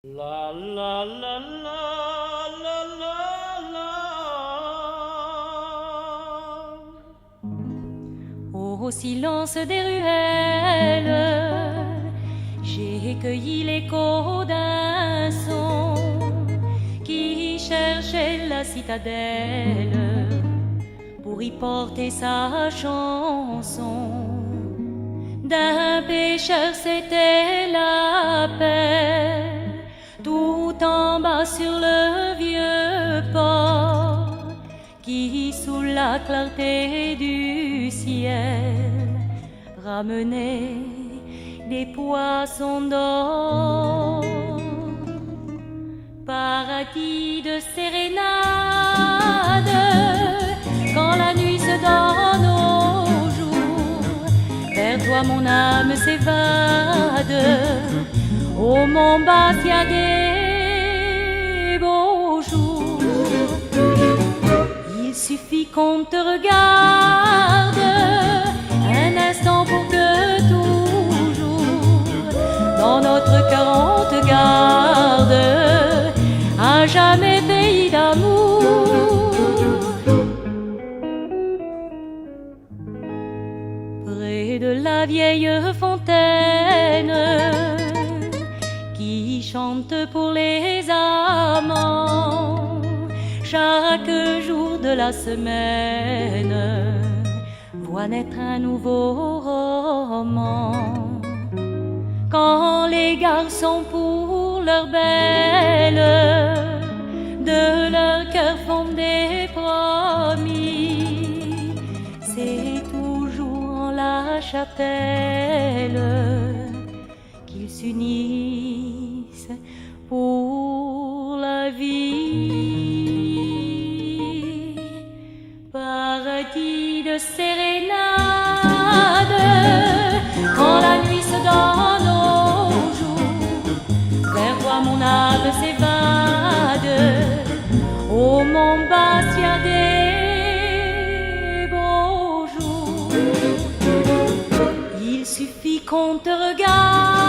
La la la la la la la. Au silence des ruelles, j'ai cueilli l'écho d'un son qui cherchait la citadelle pour y porter sa chanson. D'un pêcheur c'était l'appel, tout en bas sur le vieux port qui sous la clarté du ciel ramenait des poissons d'or. Paradis de sérénade, quand la nuit se donne au jour, vers toi mon âme s'évade. Ô mon Bastia des beaux jours, il suffit qu'on te regarde un instant pour que toujours dans notre cœur on te garde à jamais pays d'amour. Près de la vieille fontaine qui chante pour les amants chaque jour de la semaine, voit naître un nouveau roman. Quand les garçons pour leur belle de leur cœur font des promis, c'est toujours en la chapelle qu'ils s'unissent pour la vie. Paradis de sérénade, quand la nuit se donne au jour, vers toi mon âme s'évade. Ô mon Bastia des beaux jours, il suffit qu'on te regarde